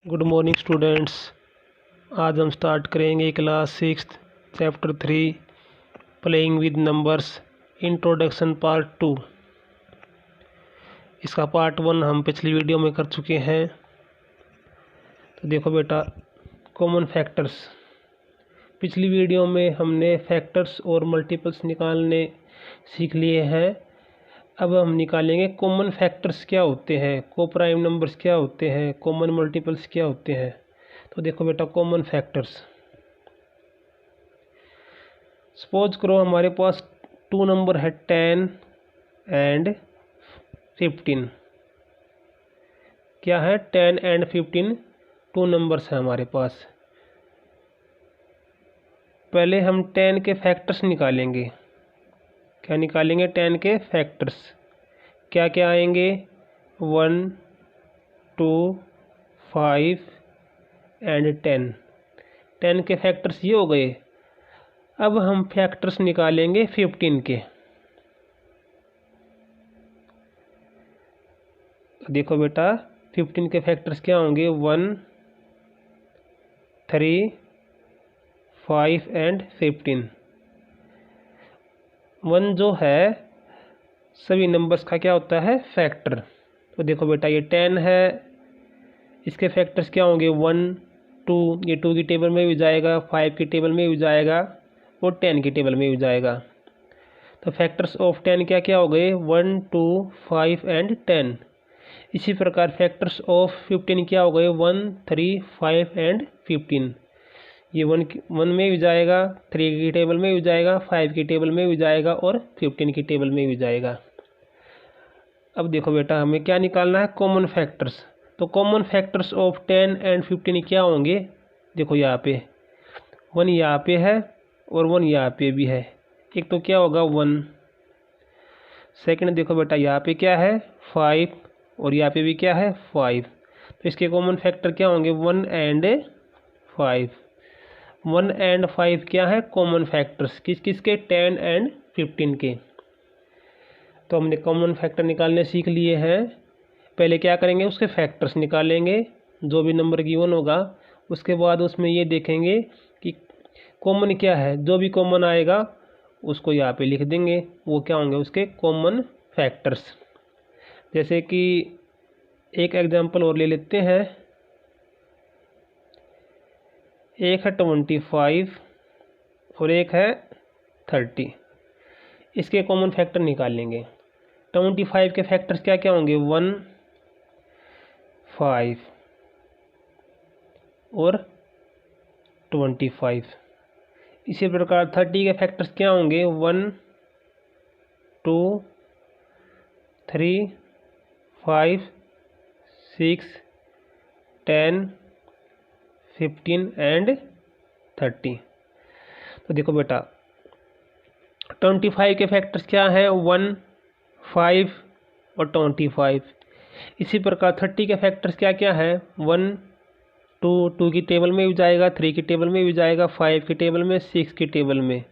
Good morning students. आज हम start करेंगे class 6 chapter 3 playing with numbers introduction part 2। इसका पार्ट 1 हम पिछली वीडियो में कर चुके हैं। तो देखो बेटा, कॉमन फैक्टर्स। पिछली वीडियो में हमने फैक्टर्स और मल्टीपल्स निकालने सीख लिए हैं। अब हम निकालेंगे कॉमन फैक्टर्स क्या होते हैं, को प्राइम नंबर्स क्या होते हैं, कॉमन मल्टीपल्स क्या होते हैं। तो देखो बेटा, कॉमन फैक्टर्स। सपोज करो हमारे पास 2 नंबर है 10 एंड 15। क्या है? 10 एंड 15 2 नंबर्स हैं हमारे पास। पहले हम 10 के फैक्टर्स निकालेंगे। क्या निकालेंगे? 10 के फैक्टर्स। क्या क्या आएंगे? 1, 2, 5 एंड 10। 10 के फैक्टर्स ये हो गए। अब हम फैक्टर्स निकालेंगे 15 के। देखो बेटा, 15 के फैक्टर्स क्या होंगे? 1, 3, 5 एंड 15। 1 जो है सभी नंबर्स का क्या होता है? फैक्टर। तो देखो बेटा, ये 10 है, इसके फैक्टर्स क्या होंगे? 1, 2, ये 2 की टेबल में भी जाएगा, 5 की टेबल में भी जाएगा और 10 की टेबल में भी जाएगा। तो फैक्टर्स ऑफ 10 क्या क्या हो गए? 1, 2, 5 एंड 10। इसी प्रकार फैक्टर्स ऑफ 15 क्या हो गए? 1, 3, 5 एंड 15। ये 1 में भी जाएगा, 3 की टेबल में भी जाएगा, 5 की टेबल में भी जाएगा और 15 की टेबल में भी जाएगा। अब देखो बेटा, हमें क्या निकालना है? Common factors. तो कॉमन फैक्टर्स ऑफ 10 एंड 15 क्या होंगे? देखो यहाँ पे 1 यहाँ पे है और 1 यहाँ पे भी है। एक तो क्या होगा? 1। सेकंड देखो बेटा, यहाँ पे क्या है? 5 और यहाँ पे भी क्या है? 5। तो इसके कॉमन फैक्टर क्या होंगे? 1 एंड 5। 1 एंड 5 क्या है? Common factors. किस किस के? 10 एंड 15 के। तो हमने कॉमन फैक्टर निकालने सीख लिए हैं। पहले क्या करेंगे? उसके फैक्टर्स निकालेंगे, जो भी नंबर गिवन होगा। उसके बाद उसमें ये देखेंगे कि कॉमन क्या है। जो भी कॉमन आएगा उसको यहाँ पे लिख देंगे। वो क्या होंगे? उसके कॉमन फैक्टर्स। जैसे कि एक एग्जांपल और ले लेते हैं। एक है 25 और एक है 30। इसके कॉमन फैक्टर निकालेंगे। 25 के फैक्टर्स क्या क्या होंगे? 1, 5 और 25। इसी प्रकार 30 के फैक्टर्स क्या होंगे? 1, 2, 3, 5, 6, 10, 15 एंड 30। तो देखो बेटा, 25 के फैक्टर्स क्या है? 1, 5 और 25। इसी प्रकार 30 के फैक्टर्स क्या क्या है? 1, 2 की टेबल में भी जाएगा, 3 की टेबल में भी जाएगा, 5 की टेबल में, 6 की टेबल में,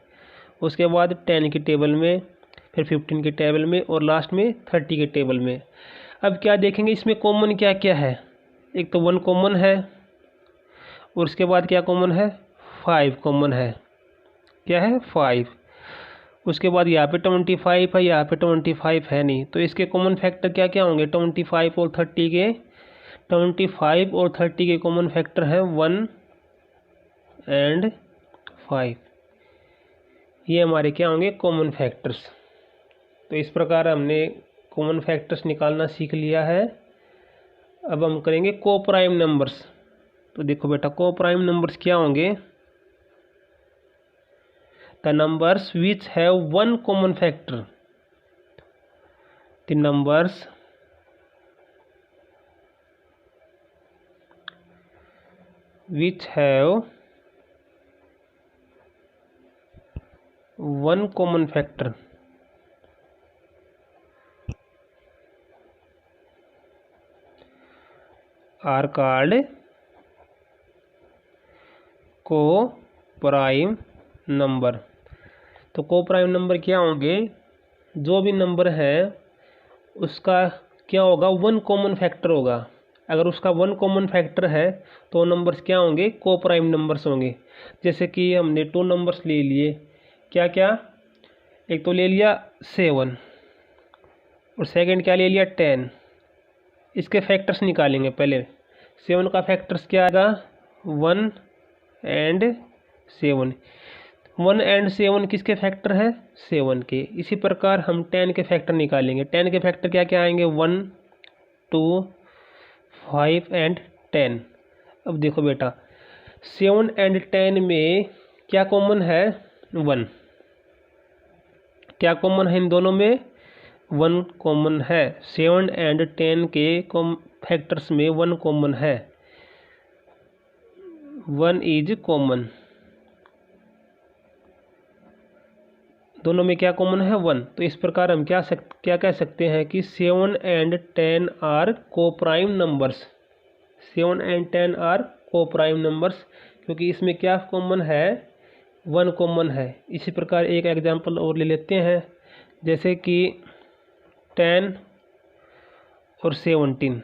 उसके बाद 10 की टेबल में, फिर 15 की टेबल में और लास्ट में 30 की टेबल में। अब क्या देखेंगे इसमें कॉमन क्या क्या है? एक तो 1 कॉमन है और उसके बाद क्या कॉमन है? 5 कॉमन है। क्या है? 5। उसके बाद यहाँ पे 25 है, यहाँ पे 25 है नहीं। तो इसके कॉमन फैक्टर क्या क्या होंगे? 25 और 30 के 25 और 30 के कॉमन फैक्टर हैं 1 एंड 5। ये हमारे क्या होंगे? Common factors. तो इस प्रकार हमने कॉमन फैक्टर्स निकालना सीख लिया है। अब हम करेंगे को प्राइम नंबर्स। तो देखो बेटा, को प्राइम नंबर्स क्या होंगे? The numbers which have 1 common factor. The numbers which have 1 common factor are called को प्राइम नंबर। तो को प्राइम नंबर क्या होंगे? जो भी नंबर है उसका क्या होगा? 1 कॉमन फैक्टर होगा। अगर उसका वन कॉमन फैक्टर है तो नंबर्स क्या होंगे, को प्राइम नंबर्स होंगे। जैसे कि हमने 2 नंबर्स ले लिए, क्या क्या, एक तो ले लिया 7 और सेकंड क्या ले लिया 10। इसके फैक्टर्स निकालेंगे पहले। 7 का फैक्टर्स क्या आएगा, 1 एंड 7। 1 एंड 7 किसके फैक्टर है, 7 के। इसी प्रकार हम 10 के फैक्टर निकालेंगे। 10 के फैक्टर क्या क्या आएंगे, 1 2 5 एंड 10। अब देखो बेटा 7 एंड 10 में क्या कॉमन है, 1। क्या कॉमन है इन दोनों में, 1 कॉमन है। 7 एंड 10 के फैक्टर्स में 1 कॉमन है, 1 इज कॉमन। दोनों में क्या कॉमन है, 1। तो इस प्रकार हम क्या कह सकते हैं कि 7 एंड 10 आर को प्राइम नंबर्स। 7 एंड 10 आर को प्राइम नंबर्स, क्योंकि इसमें क्या कॉमन है, 1 कॉमन है। इसी प्रकार एक एग्जांपल और ले लेते हैं, जैसे कि 10 और 17।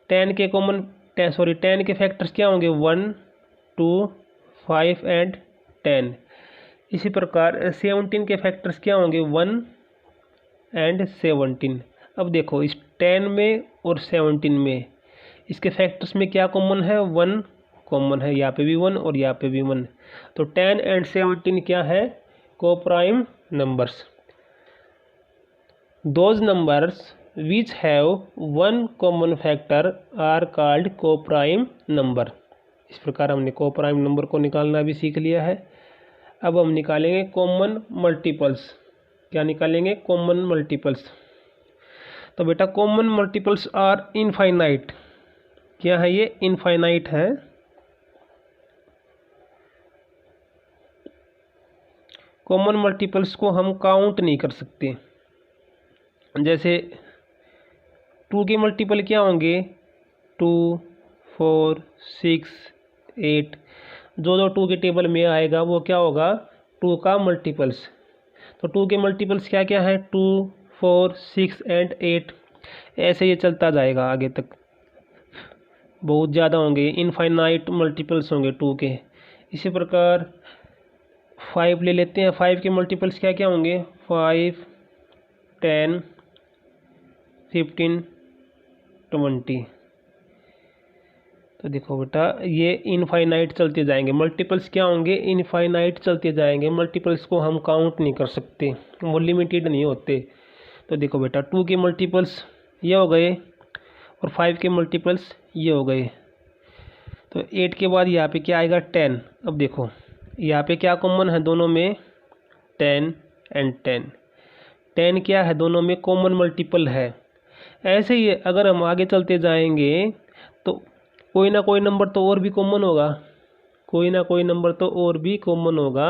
10 के फैक्टर्स क्या होंगे, 1 2 5 एंड 10। इसी प्रकार 17 के फैक्टर्स क्या होंगे, 1 एंड 17। अब देखो इस 10 में और 17 में इसके फैक्टर्स में क्या कॉमन है, 1 कॉमन है। यहाँ पे भी 1 और यहाँ पे भी 1। तो 10 एंड 17 क्या है, coprime numbers. Those numbers which have 1 common factor are called coprime number. इस प्रकार हमने को प्राइम नंबर को निकालना भी सीख लिया है। अब हम निकालेंगे कॉमन मल्टीपल्स। क्या निकालेंगे, कॉमन मल्टीपल्स। तो बेटा कॉमन मल्टीपल्स आर इनफाइनाइट। क्या है ये, इनफाइनाइट है। कॉमन मल्टीपल्स को हम काउंट नहीं कर सकते। जैसे 2 के मल्टीपल क्या होंगे, 2 4 6 8। जो 2 के टेबल में आएगा वो क्या होगा, 2 का मल्टीपल्स। तो 2 के मल्टीपल्स क्या क्या है, 2 4 6 एंड 8। ऐसे ये चलता जाएगा आगे तक, बहुत ज़्यादा होंगे, इनफाइनाइट मल्टीपल्स होंगे 2 के। इसी प्रकार 5 ले लेते हैं। 5 के मल्टीपल्स क्या क्या होंगे, 5 10 15 20। तो देखो बेटा ये इनफाइनाइट चलते जाएंगे। मल्टीपल्स क्या होंगे, इनफाइनाइट चलते जाएंगे। मल्टीपल्स को हम काउंट नहीं कर सकते, वो लिमिटेड नहीं होते। तो देखो बेटा 2 के मल्टीपल्स ये हो गए और 5 के मल्टीपल्स ये हो गए। तो 8 के बाद यहाँ पे क्या आएगा, 10। अब देखो यहाँ पे क्या कॉमन है दोनों में, 10 एंड 10। 10 क्या है, दोनों में कॉमन मल्टीपल है। ऐसे ही अगर हम आगे चलते जाएंगे तो कोई ना कोई नंबर तो और भी कॉमन होगा, कोई ना कोई नंबर तो और भी कॉमन होगा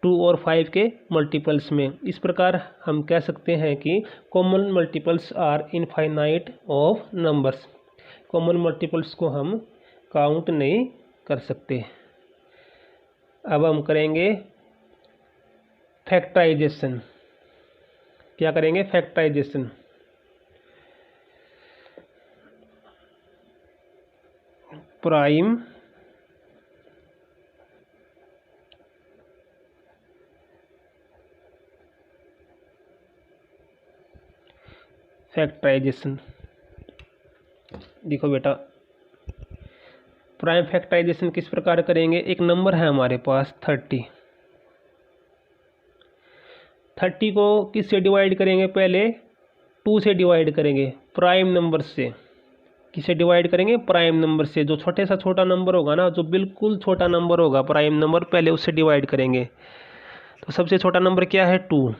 2 और 5 के मल्टीपल्स में। इस प्रकार हम कह सकते हैं कि common multiples are infinite of numbers. Common multiples को हम काउंट नहीं कर सकते। अब हम करेंगे फैक्टराइजेशन। क्या करेंगे, फैक्टराइजेशन। Prime factorisation. देखो बेटा प्राइम फैक्टराइजेशन किस प्रकार करेंगे। एक नंबर है हमारे पास 30। 30 को किससे डिवाइड करेंगे, पहले 2 से डिवाइड करेंगे, प्राइम नंबर से। किसे डिवाइड करेंगे, प्राइम नंबर से। जो छोटे सा छोटा नंबर होगा ना, जो बिल्कुल छोटा नंबर होगा प्राइम नंबर, पहले उससे डिवाइड करेंगे। तो सबसे छोटा नंबर क्या है, 2।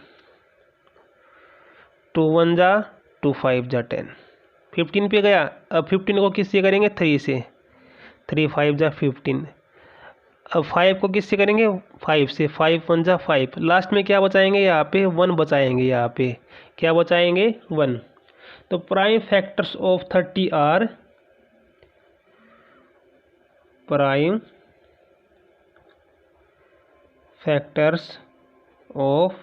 2 1 जा 2 5 जा 10। 15 पे गया। अब 15 को किससे करेंगे, 3 से। 3 5 जा 15। अब 5 को किससे करेंगे, 5 से। 5 1 जा 5। लास्ट में क्या बचाएंगे, यहाँ पे 1 बचाएंगे। यहाँ पे क्या बचाएंगे, 1। तो prime factors of 30 are, prime factors of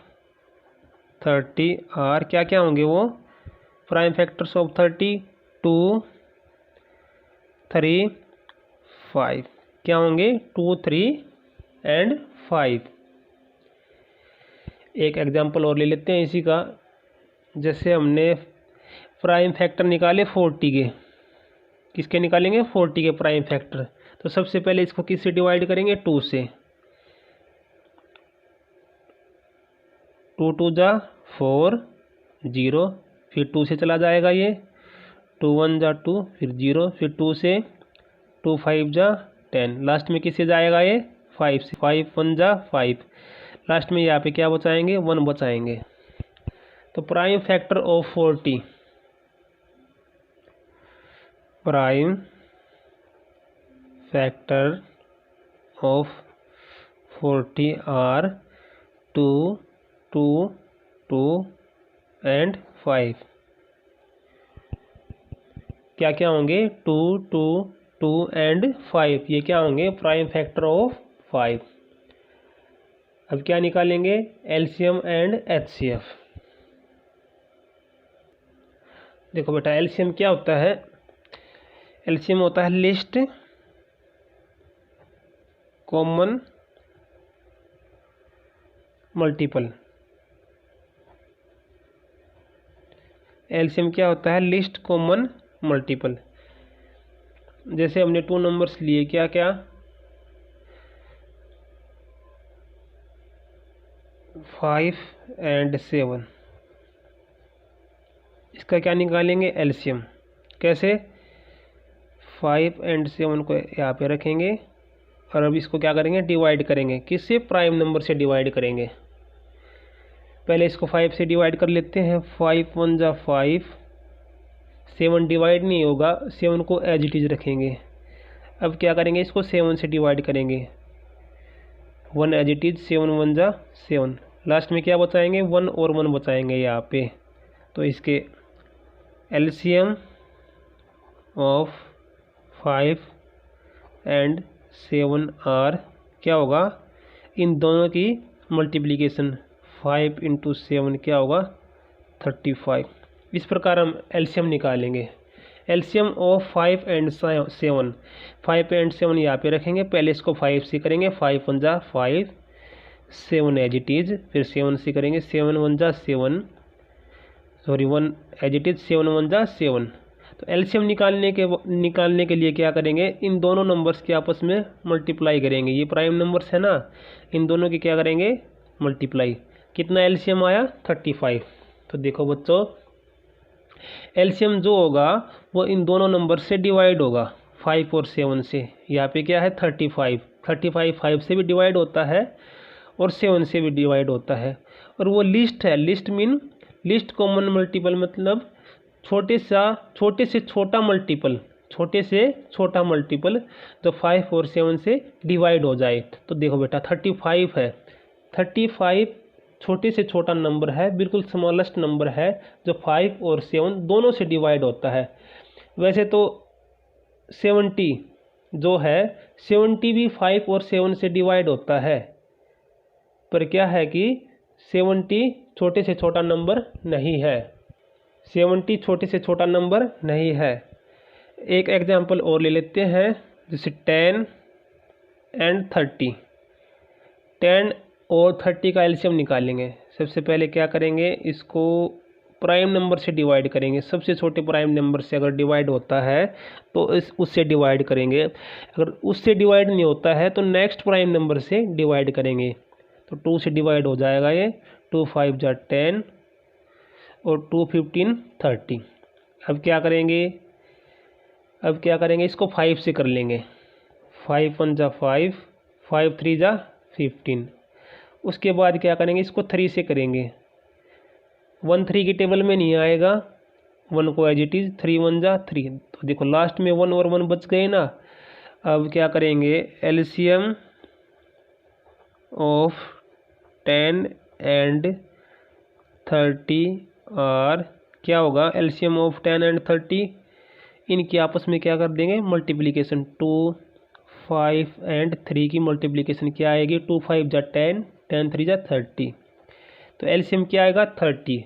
30 are क्या क्या होंगे वो, प्राइम फैक्टर्स ऑफ 30 2 3 5 क्या होंगे 2 3 एंड 5। एक एग्जांपल और ले लेते हैं इसी का। जैसे हमने प्राइम फैक्टर निकाले 40 के, किसके निकालेंगे 40 के प्राइम फैक्टर। तो सबसे पहले इसको किससे डिवाइड करेंगे 2 से। 2 2 जा 4 0, फिर 2 से चला जाएगा ये, 2 1 जा 2, फिर 0, फिर 2 से 2 5 जा 10, लास्ट में किससे जाएगा ये 5 से, 5 1 जा 5, लास्ट में यहाँ पे क्या बचाएंगे 1 बचाएंगे। तो prime factor of 40, prime factor of 40 are 2 2 2 and 5। क्या क्या होंगे 2 2 2 एंड 5, ये क्या होंगे प्राइम फैक्टर ऑफ 5। अब क्या निकालेंगे एलसीएम एंड एचसीएफ। देखो बेटा एलसीएम क्या होता है, एलसीएम होता है लिस्ट कॉमन मल्टीपल। एलसीएम क्या होता है लिस्ट कॉमन मल्टीपल। जैसे हमने 2 नंबर्स लिए, क्या क्या 5 एंड 7, इसका क्या निकालेंगे एलसीएम। कैसे 5 एंड 7 को यहाँ पे रखेंगे और अब इसको क्या करेंगे डिवाइड करेंगे, किससे प्राइम नंबर से डिवाइड करेंगे। पहले इसको 5 से डिवाइड कर लेते हैं, 5 1 जा 5, 7 डिवाइड नहीं होगा, 7 को एज इट इज रखेंगे। अब क्या करेंगे इसको 7 से डिवाइड करेंगे, 1 एज इट इज, 7 1 जा 7, लास्ट में क्या बचाएंगे 1 और 1 बचाएंगे यहाँ पे। तो इसके एलसीएम ऑफ 5 एंड 7 आर क्या होगा, इन दोनों की मल्टीप्लिकेशन 5 × 7 क्या होगा 35। इस प्रकार हम एलसीएम निकालेंगे। एलसीएम ऑफ 5 एंड 7, 5 एंड 7 यहाँ पे रखेंगे, पहले इसको 5 से करेंगे, 5 1 जा 5, 7 एज इट इज, फिर 7 से करेंगे, 7 1 जा 7, सॉरी 1 एज इट इज, 7 1 जा 7। तो एलसीएम निकालने के लिए क्या करेंगे, इन दोनों नंबर्स के आपस में मल्टीप्लाई करेंगे। ये प्राइम नंबर्स है ना, इन दोनों की क्या करेंगे मल्टीप्लाई। कितना एलसीएम आया 35। तो देखो बच्चों एलसीएम जो होगा वो इन दोनों नंबर से डिवाइड होगा, 5 और 7 से। यहाँ पे क्या है 35, 5 से भी डिवाइड होता है और 7 से भी डिवाइड होता है। और वो लिस्ट है, list mean list common multiple, मतलब छोटे से छोटा मल्टीपल, छोटे से छोटा मल्टीपल जो 5 और 7 से डिवाइड हो जाए। तो देखो बेटा 35 है, 35 छोटे से छोटा नंबर है, बिल्कुल स्मॉलेस्ट नंबर है जो 5 और 7 दोनों से डिवाइड होता है। वैसे तो 70 जो है 70 भी 5 और 7 से डिवाइड होता है, पर क्या है कि 70 छोटे से छोटा नंबर नहीं है, 70 छोटे से छोटा नंबर नहीं है। एक एग्जांपल और ले लेते हैं, जैसे 10 एंड 30। 10 और 30 का एलसीएम निकालेंगे। सबसे पहले क्या करेंगे, इसको प्राइम नंबर से डिवाइड करेंगे। सबसे छोटे प्राइम नंबर से अगर डिवाइड होता है तो उससे डिवाइड करेंगे, अगर उससे डिवाइड नहीं होता है तो नेक्स्ट प्राइम नंबर से डिवाइड करेंगे। तो 2 से डिवाइड हो जाएगा ये, 2 5 जा 10 और 2 15 30। अब क्या करेंगे, इसको 5 से कर लेंगे, 5 1 जा 5, 5 3 जा 15। उसके बाद क्या करेंगे, इसको 3 से करेंगे, 1 3 की टेबल में नहीं आएगा, 1 को एज इट इज, 3 1 जा 3। तो देखो लास्ट में 1 और 1 बच गए ना। अब क्या करेंगे, एलसीएम ऑफ 10 एंड 30 और क्या होगा, एलसीएम ऑफ 10 एंड 30, इनकी आपस में क्या कर देंगे मल्टीप्लिकेशन। 2 5 एंड 3 की मल्टीप्लिकेशन क्या आएगी, 2 5 जा 10, 10 3 जा 30। तो एलसीएम क्या आएगा 30।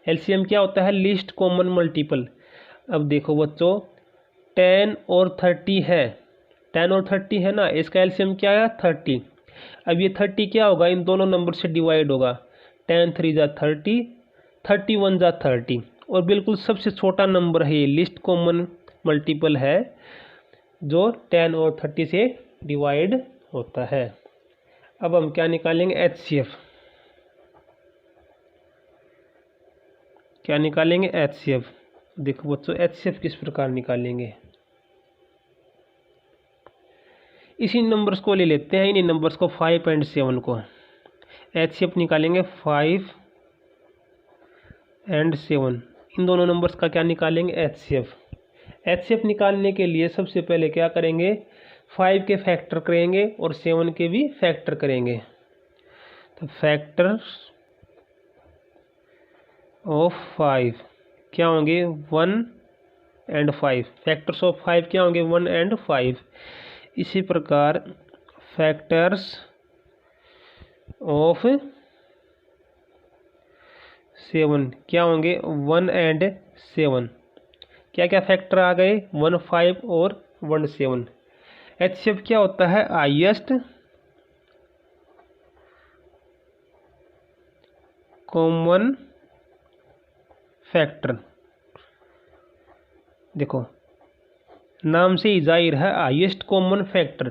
एलसीएम क्या होता है लिस्ट कॉमन मल्टीपल। अब देखो बच्चों 10 और 30 है, 10 और 30 है ना, इसका एलसीएम क्या है 30। अब ये 30 क्या होगा, इन दोनों नंबर से डिवाइड होगा, 10 3 जा 30, 31 जा 30, और बिल्कुल सबसे छोटा नंबर है ये, लिस्ट कॉमन मल्टीपल है जो 10 और 30 से डिवाइड होता है। अब हम क्या निकालेंगे, एचसीएफ। क्या निकालेंगे, एचसीएफ। देखो बच्चों एचसीएफ किस प्रकार निकालेंगे, इसी नंबर्स को ले लेते हैं, इन्हीं नंबर्स को 5 और 7 को। एचसीएफ निकालेंगे 5 और 7, इन दोनों नंबर्स का क्या निकालेंगे, एचसीएफ। एचसीएफ निकालने के लिए सबसे पहले क्या करेंगे, 5 के फैक्टर करेंगे और 7 के भी फैक्टर करेंगे। तो फैक्टर ऑफ 5 क्या होंगे, 1 और 5। फैक्टर्स ऑफ 5 क्या होंगे, 1 और 5। इसी प्रकार फैक्टर्स ऑफ 7 क्या होंगे, 1 और 7। क्या क्या फैक्टर आ गए, 1 5 और 1 7। एचसीएफ क्या होता है, हाईएस्ट कॉमन फैक्टर। देखो नाम से ही जाहिर है हाईएस्ट कॉमन फैक्टर।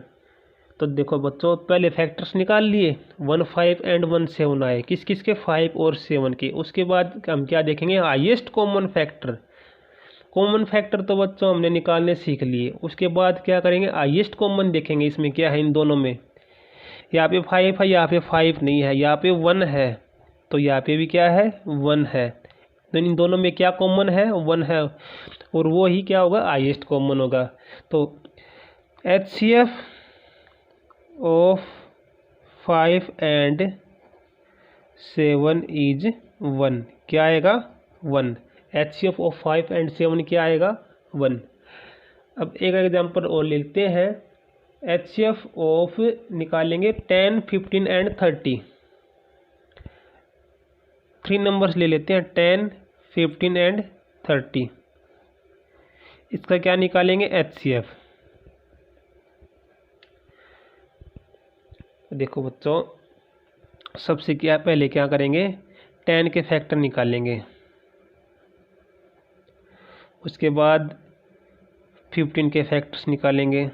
तो देखो बच्चों पहले फैक्टर्स निकाल लिए, 1 5 और 1 7 आए, किस किस के, 5 और 7 के। उसके बाद हम क्या देखेंगे, highest common factor. Common factor तो बच्चों हमने निकालने सीख लिए, उसके बाद क्या करेंगे, हाईएस्ट कॉमन देखेंगे इसमें क्या है, इन दोनों में। यहाँ पे 5 है, यहाँ पे 5 नहीं है, यहाँ पे 1 है, तो यहाँ पे भी क्या है, 1 है। तो इन दोनों में क्या कॉमन है, 1 है, और वो ही क्या होगा, हाईएस्ट कॉमन होगा। तो एचसीएफ ऑफ 5 और 7 इज 1, क्या आएगा, 1। एचसीएफ ऑफ 5 और 7 क्या आएगा, 1। अब एक एग्जांपल और लेते हैं, एचसीएफ ऑफ निकालेंगे 10 15 और 30। 3 नंबर्स ले लेते हैं, 10 15 और 30। इसका क्या निकालेंगे, एचसीएफ। देखो बच्चों सबसे क्या पहले क्या करेंगे, 10 के फैक्टर निकालेंगे, उसके बाद 15 के फैक्टर्स निकालेंगे,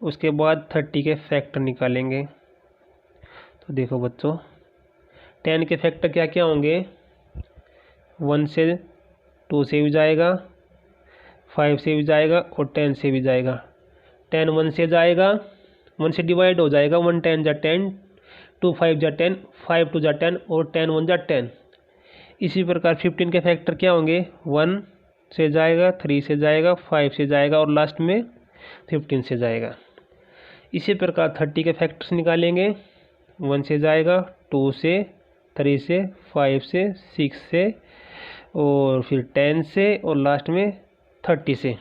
उसके बाद 30 के फैक्टर निकालेंगे। तो देखो बच्चों 10 के फैक्टर क्या क्या होंगे, 1 से 2 से भी जाएगा, 5 से भी जाएगा और 10 से भी जाएगा। 10 1 से जाएगा, 1 से डिवाइड हो जाएगा, 1 10 जा 10, 2 5 जा 10, 5 2 जा 10 और 10 1 जा 10। इसी प्रकार 15 के फैक्टर क्या होंगे, 1 से जाएगा, 3 से जाएगा, 5 से जाएगा और लास्ट में 15 से जाएगा। इसी प्रकार 30 के फैक्टर्स निकालेंगे, 1 से जाएगा, 2 से, 3 से, 5 से, 6 से और फिर 10 से और लास्ट में 30 से।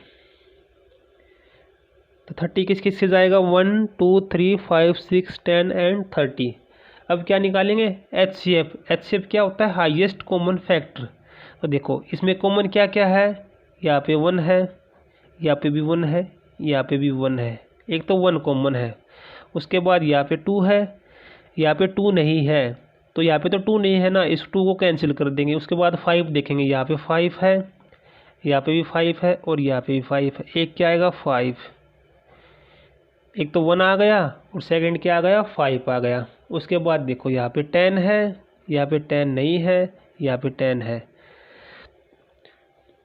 तो 30 किस किस से जाएगा, 1 2 3 5 6 10 और 30। अब क्या निकालेंगे, एचसीएफ। एचसीएफ क्या होता है, हाईएस्ट कॉमन फैक्टर। तो देखो इसमें कॉमन क्या क्या है, यहाँ पे 1 है, यहाँ पे भी 1 है, यहाँ पे भी 1 है, एक तो 1 कॉमन है। उसके बाद यहाँ पे 2 है, यहाँ पे 2 नहीं है, तो यहाँ पे तो 2 नहीं है ना, इस 2 को कैंसिल कर देंगे। उसके बाद 5 देखेंगे, यहाँ पे 5 है, यहाँ पे भी 5 है और यहाँ पे भी 5 है, एक क्या आएगा 5। एक तो 1 आ गया और सेकंड क्या आ गया, 5 आ गया। उसके बाद देखो यहाँ पे 10 है, यहाँ पे 10 नहीं है, यहाँ पे 10 है।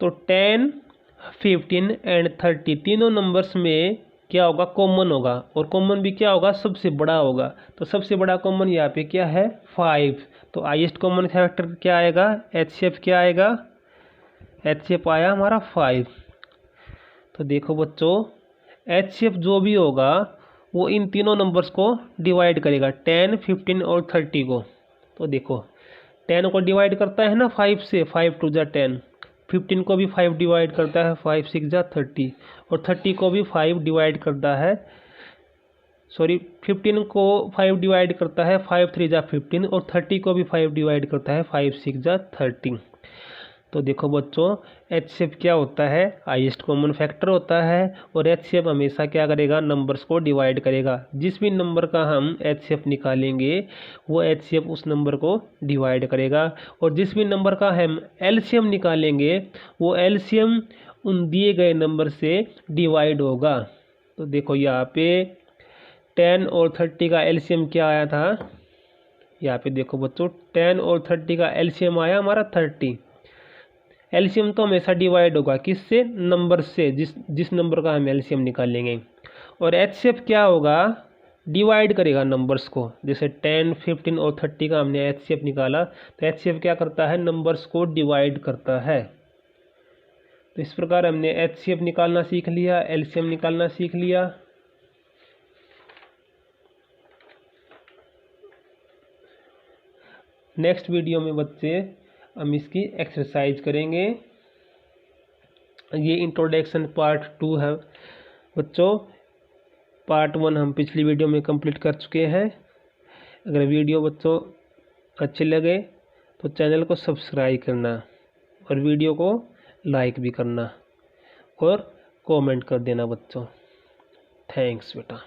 तो 10 15 और 30 तीनों नंबर्स में क्या होगा, कॉमन होगा, और कॉमन भी क्या होगा, सबसे बड़ा होगा। तो सबसे बड़ा कॉमन यहाँ पे क्या है, 5। तो हाईएस्ट कॉमन फैक्टर क्या आएगा, एचसीएफ क्या आएगा, एचसीएफ आया हमारा 5। तो देखो बच्चों एचसीएफ जो भी होगा वो इन तीनों नंबर्स को डिवाइड करेगा, 10 15 और 30 को। तो देखो 10 को डिवाइड करता है ना 5 से, 5 2 जा 10, 15 को भी 5 डिवाइड करता है, 5 6 जा 30, और 30 को भी 5 डिवाइड करता है, 15 को 5 डिवाइड करता है, 5 3 जा 15, और 30 को भी 5 डिवाइड करता है, 5 6 जा 30। तो देखो बच्चों, HCF क्या होता है, हाईएस्ट कॉमन फैक्टर होता है। और HCF हमेशा क्या करेगा, नंबर्स को डिवाइड करेगा। जिस भी नंबर का हम HCF निकालेंगे वो HCF उस नंबर को डिवाइड करेगा। और जिस भी नंबर का हम LCM निकालेंगे वो LCM उन दिए गए नंबर से डिवाइड होगा। तो देखो यहाँ पे 10 और 30 का LCM क्या आया था, यहाँ पे देखो बच्चों 10 और 30 का LCM आया हमारा 30। एलसीएम तो हमेशा डिवाइड होगा किससे, नंबर से, जिस नंबर का हम एलसीएम निकालेंगे। और एचसीएफ क्या होगा, डिवाइड करेगा नंबर्स को। जैसे 10, 15 और 30 का हमने एचसीएफ निकाला, तो एचसीएफ क्या करता है, नंबर्स को डिवाइड करता है। तो इस प्रकार हमने एचसीएफ निकालना सीख लिया, एलसीएम निकालना सीख लिया। नेक्स्ट वीडियो में बच्चे हम इसकी एक्सरसाइज करेंगे। ये इंट्रोडक्शन पार्ट 2 है बच्चों। पार्ट 1 हम पिछली वीडियो में कंप्लीट कर चुके हैं। अगर वीडियो बच्चों अच्छे लगे तो चैनल को सब्सक्राइब करना और वीडियो को लाइक भी करना और कमेंट कर देना बच्चों। थैंक्स बेटा।